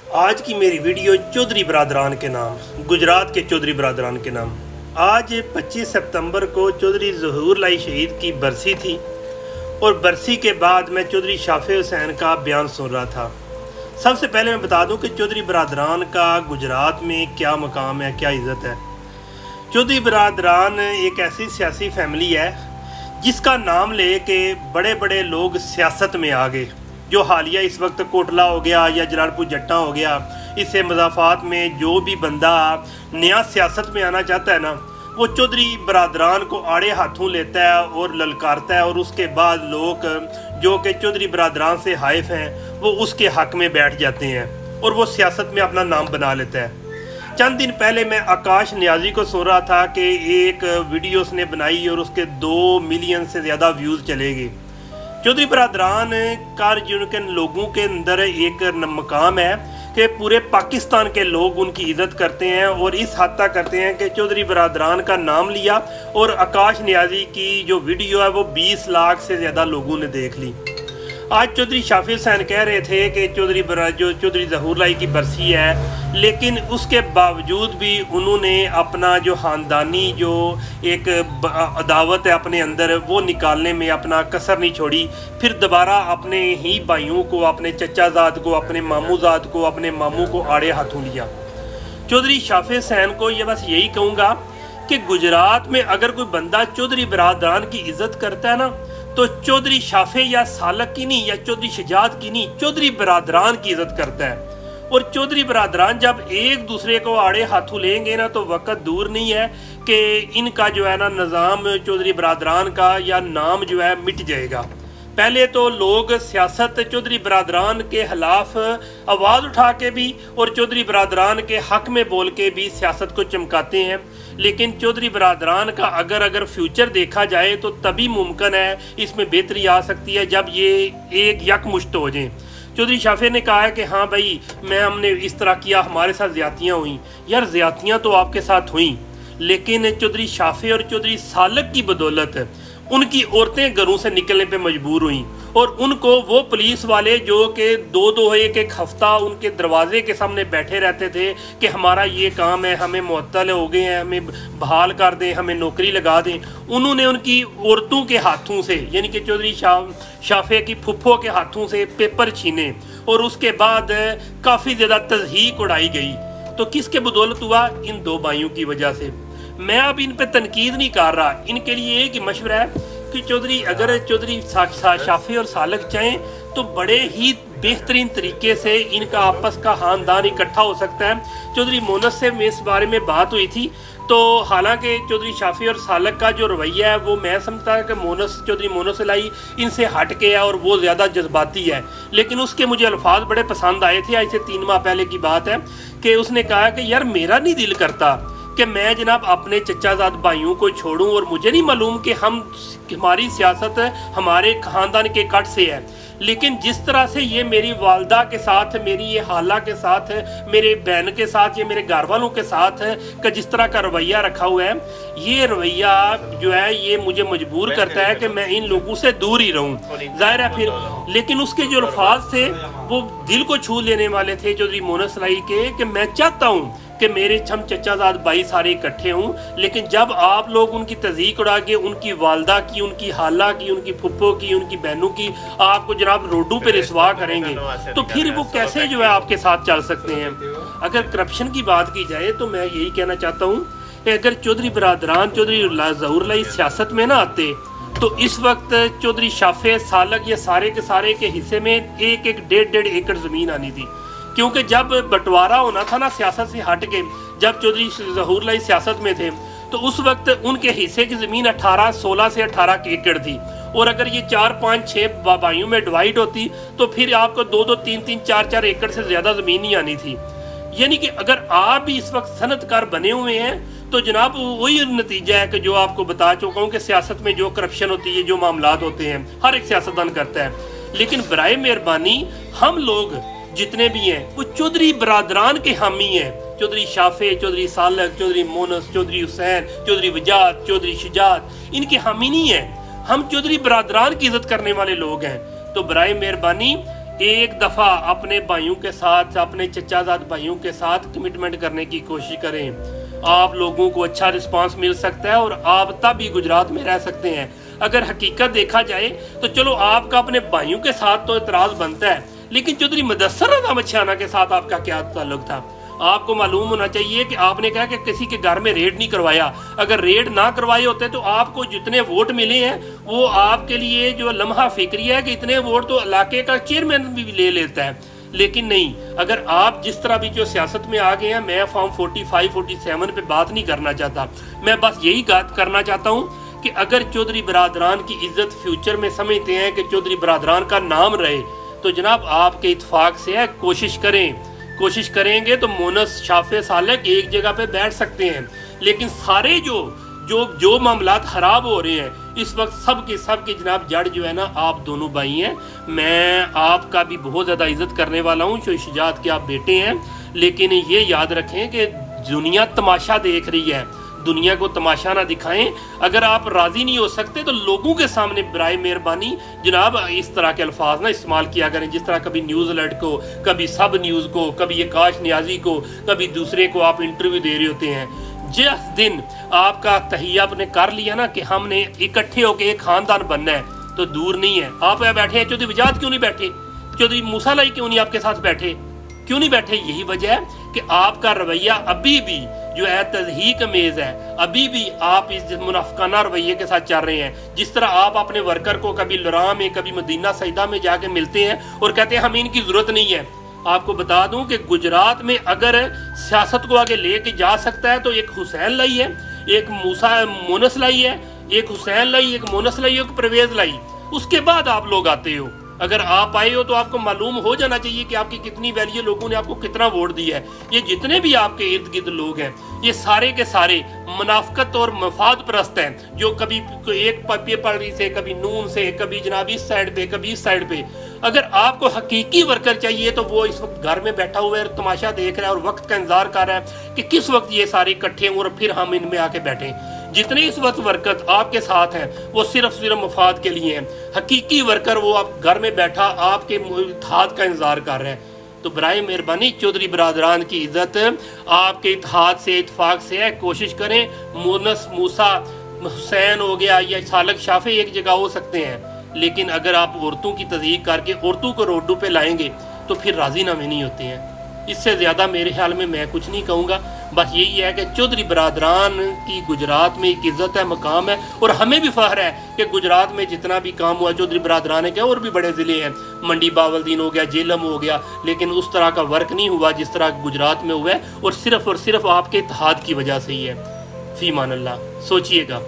आज की मेरी वीडियो चौधरी बरादरान के नाम, गुजरात के चौधरी बरादरान के नाम। आज 25 सितंबर को चौधरी ज़हूर लाई शहीद की बरसी थी और बरसी के बाद मैं चौधरी शाफे हुसैन का बयान सुन रहा था। सबसे पहले मैं बता दूं कि चौधरी बरादरान का गुजरात में क्या मकाम है, क्या इज़्ज़त है। चौधरी बरादरान एक ऐसी सियासी फैमिली है जिसका नाम ले के बड़े बड़े लोग सियासत में आ गए। जो हालिया इस वक्त कोटला हो गया या जलालपुर जट्टा हो गया, इससे मज़ाफ़ात में जो भी बंदा नया सियासत में आना चाहता है ना, वो चौधरी बरादरान को आड़े हाथों लेता है और ललकारता है, और उसके बाद लोग जो कि चौधरी बरादरान से हाइफ हैं वो उसके हक़ में बैठ जाते हैं और वो सियासत में अपना नाम बना लेता है। चंद दिन पहले मैं आकाश नियाजी को सुन रहा था कि एक वीडियो उसने बनाई और उसके 2 मिलियन से ज़्यादा व्यूज़ चले गए। चौधरी बरादरान का जिनके लोगों के अंदर एक मकाम है कि पूरे पाकिस्तान के लोग उनकी इज़्ज़त करते हैं और इस हद तक करते हैं कि चौधरी बरादरान का नाम लिया और आकाश नियाजी की जो वीडियो है वो 20 लाख से ज़्यादा लोगों ने देख ली। आज चौधरी शाफी हुसैन कह रहे थे कि चौधरी ज़हूर लाई की बरसी है, लेकिन उसके बावजूद भी उन्होंने अपना जो ख़ानदानी जो एक अदावत है अपने अंदर वो निकालने में अपना कसर नहीं छोड़ी। फिर दोबारा अपने ही भाइयों को, अपने चचाजाद को, अपने मामूजाद को, अपने मामू को आड़े हाथों लिया। चौधरी शाफी हुसैन को ये बस यही कहूँगा कि गुजरात में अगर कोई बंदा चौधरी बरादरान की इज़्ज़त करता है ना, तो चौधरी शाफे या सालक की नहीं, या चौधरी शजात की नहीं, चौधरी बरादरान की इज़्ज़त करता है। और चौधरी बरादरान जब एक दूसरे को आड़े हाथों लेंगे ना, तो वक्त दूर नहीं है कि इनका जो है ना निज़ाम चौधरी बरादरान का या नाम जो है मिट जाएगा। पहले तो लोग सियासत चौधरी बरादरान के खिलाफ आवाज़ उठा के भी और चौधरी बरादरान के हक़ में बोल के भी सियासत को चमकाते हैं, लेकिन चौधरी बरादरान का अगर फ्यूचर देखा जाए तो तभी मुमकिन है, इसमें बेहतरी आ सकती है जब ये एक यकमुश्त हो जाएं। चौधरी शाफे ने कहा है कि हाँ भाई हमने इस तरह किया, हमारे साथ ज़्यादतियाँ हुई। यार ज़्यादतियाँ तो आपके साथ हुई, लेकिन चौधरी शाफे और चौधरी सालक की बदौलत उनकी औरतें घरों से निकलने पे मजबूर हुई और उनको वो पुलिस वाले जो कि दो एक हफ्ता उनके दरवाजे के सामने बैठे रहते थे कि हमारा ये काम है, हमें मुअत्तल हो गए हैं, हमें बहाल कर दें, हमें नौकरी लगा दें, उन्होंने उनकी औरतों के हाथों से यानी कि चौधरी शाफे की फुफ्फो के हाथों से पेपर छीने और उसके बाद काफ़ी ज़्यादा तज़हीक उड़ाई गई। तो किसके बदौलत हुआ? इन 2 भाइयों की वजह से। मैं अब इन पे तनकीद नहीं कर रहा, इनके लिए एक ही मशवरा है कि अगर चौधरी शाफी और सालक चाहें तो बड़े ही बेहतरीन तरीके से इनका आपस का ख़ानदान इकट्ठा हो सकता है। चौधरी मोनस से इस बारे में बात हुई थी, तो हालांकि चौधरी शाफी और सालक का जो रवैया है वो मैं समझता है कि चौधरी मोनस लाई इनसे हट के है और वो ज़्यादा जज्बाती है, लेकिन उसके मुझे अल्फाज बड़े पसंद आए थे। आज से 3 माह पहले की बात है कि उसने कहा कि यार मेरा नहीं दिल करता कि मैं जनाब अपने चचाजाद भाइयों को छोड़ूं, और मुझे नहीं मालूम कि हमारी सियासत हमारे ख़ानदान के कट से है, लेकिन जिस तरह से ये मेरी वालदा के साथ, मेरी ये हाला के साथ, मेरे बहन के साथ, ये मेरे घर वालों के साथ का जिस तरह का रवैया रखा हुआ है, ये रवैया जो है ये मुझे मजबूर करता है कि मैं इन लोगों से दूर ही रहूं। ज़ाहिर है फिर, लेकिन उसके जो अल्फाज थे वो दिल को छू लेने वाले थे चौधरी मोनस लाई के, कि मैं चाहता हूँ कि मेरे चचाजाद भाई सारे इकट्ठे हों, लेकिन जब आप लोग उनकी तज़हीक उड़ा के उनकी वालदा की, उनकी हाला की, उनकी फुप्पो की, उनकी बहनों की आपको जनाब रोडों पे रिस्वा करेंगे, तो फिर वो कैसे जो है आपके साथ चल सकते हैं। अगर करप्शन की बात की जाए तो मैं यही कहना चाहता हूँ कि अगर चौधरी बरादरान, चौधरी ज़हूर लाई सियासत में ना आते तो इस वक्त चौधरी शाफे, सालक, ये सारे के सारे के हिस्से में 1-1, 1.5 एकड़ ज़मीन आनी थी। क्योंकि जब बंटवारा होना था ना सियासत से हट के, जब चौधरी ज़हूर लाई सियासत में थे तो उस वक्त उनके हिस्से की ज़मीन 16 से 18 एकड़ थी, और अगर ये 4, 5, 6 भाइयों में डिवाइड होती तो फिर आपको 2-2, 3-3, 4-4 एकड़ से ज़्यादा ज़मीन नहीं आनी थी। यानी कि अगर आप भी इस वक्त सनतकार बने हुए हैं तो जनाब वही नतीजा है कि जो आपको बता चुका हूँ कि सियासत में जो करप्शन होती है, जो मामलात होते हैं, हर एक सियासतदान करता है, लेकिन बराए मेहरबानी हम लोग जितने भी हैं वो चौधरी बरादरान के हामी हैं। चौधरी शाफे, चौधरी सालक, चौधरी मोनस, चौधरी हुसैन, चौधरी वजात, चौधरी शुजात, इनके हामी नहीं हैं। हम चौधरी बरादरान की इज्जत करने वाले लोग हैं। तो बराए मेहरबानी एक दफ़ा अपने भाइयों के साथ, अपने चचाजाद भाइयों के साथ कमिटमेंट करने की कोशिश करें। आप लोगों को अच्छा रिस्पांस मिल सकता है और आप तब भी गुजरात में रह सकते हैं। अगर हकीकत देखा जाए तो चलो आपका अपने भाइयों के साथ तो इतराज़ बनता है, लेकिन चौधरी मुदस्सर अहमद शाना के साथ आपका क्या ताल्लुक था? आपको मालूम होना चाहिए कि आपने कहा कि किसी के घर में रेड नहीं करवाया। अगर रेड ना करवाए होते तो आपको जितने वोट मिले हैं वो आपके लिए जो लम्हा फिक्री है कि इतने वोट तो इलाके का चेयरमैन भी ले लेता है। लेकिन नहीं, अगर आप जिस तरह भी जो सियासत में आ गए हैं, मैं फॉर्म 45, 47 पे बात नहीं करना चाहता। मैं बस यही बात करना चाहता हूँ कि अगर चौधरी बरादरान की इज्जत फ्यूचर में समझते हैं कि चौधरी बरादरान का नाम रहे, तो जनाब आपके इत्फाक से है, कोशिश करेंगे तो मोनस शाफे सालक एक जगह पे बैठ सकते हैं। लेकिन सारे जो मामलात खराब हो रहे हैं इस वक्त सबके जनाब जड़ जो है ना, आप दोनों भाई हैं। मैं आपका भी बहुत ज़्यादा इज्जत करने वाला हूँ, शुजात के आप बेटे हैं, लेकिन ये याद रखें कि दुनिया तमाशा देख रही है, दुनिया को तमाशा ना दिखाएं। अगर आप राज़ी नहीं हो सकते तो लोगों के सामने बराए मेहरबानी जनाब इस तरह के अल्फाज ना इस्तेमाल किया करें, जिस तरह कभी न्यूज़ अलर्ट को, कभी सब न्यूज़ को, कभी आकाश न्याजी को, कभी दूसरे को आप इंटरव्यू दे रहे होते हैं। जिस दिन आपका तहिया आपने कर लिया ना कि हमने इकट्ठे होकर एक खानदान बनना है, तो दूर नहीं है। आप यहाँ बैठे हैं, चौधरी वजाद क्यों नहीं बैठे? चौधरी मूसा लाई क्यों नहीं आपके साथ बैठे? क्यों नहीं बैठे? यही वजह है कि आपका रवैया अभी भी जो है तज़हीक अमेज़ है। अभी भी आप इस मुनाफिकाना रवैये के साथ चल रहे हैं। जिस तरह आप अपने वर्कर को कभी लुरा में, कभी मदीना सईदा में जाके मिलते हैं और कहते हैं हमें इनकी ज़रूरत नहीं है। आपको बता दूं कि गुजरात में अगर सियासत को आगे लेके जा सकता है तो एक हुसैन लाई है, एक मोनस लाई है, एक हुसैन लाई, एक मोनस लाई, एक परवेज लाई। उसके बाद आप लोग आते हो। अगर आप आए हो तो आपको मालूम हो जाना चाहिए कि आपकी कितनी वैल्यू, लोगों ने आपको कितना वोट दिया है। ये जितने भी आपके इर्द गिर्द लोग हैं, ये सारे के सारे मुनाफिकत और मफाद परस्त हैं, जो कभी एक पेपर से, कभी नून से, कभी जनाब इस साइड पे, कभी इस साइड पे। अगर आपको हकीकी वर्कर चाहिए तो वो इस वक्त घर में बैठा हुआ है और तमाशा देख रहा है और वक्त का इंतजार कर रहा है कि किस वक्त ये सारे इकट्ठे हों और फिर हम इनमें आके बैठें। जितने इस वक्त वर्कर आपके साथ हैं वो सिर्फ मफाद के लिए हैं। हकीकी वर्कर वो आप घर में बैठा आपके इत्तेहाद का इंतजार कर रहे हैं। तो बराए मेहरबानी चौधरी बरादरान की इज्जत आपके इत्तेहाद से, इत्तफाक से है। कोशिश करें, मोनस, मूसा, हुसैन हो गया या सालक शाफे एक जगह हो सकते हैं, लेकिन अगर आप औरतों की तज़हीक करके औरतों को रोडों पे लाएंगे तो फिर राज़ीनामे नहीं होते हैं। इससे ज़्यादा मेरे ख्याल में मैं कुछ नहीं कहूँगा। बस यही है कि चौधरी बरादरान की गुजरात में एक इज़्ज़त है, मकाम है, और हमें भी फ़ख्र है कि गुजरात में जितना भी काम हुआ चौधरी बरादरान है। क्या और भी बड़े ज़िले हैं, मंडी बावलदीन हो गया, जेलम हो गया, लेकिन उस तरह का वर्क नहीं हुआ जिस तरह गुजरात में हुआ है, और सिर्फ आपके इत्तेहाद की वजह से ही है। फ़ी मान अल्लाह। सोचिएगा।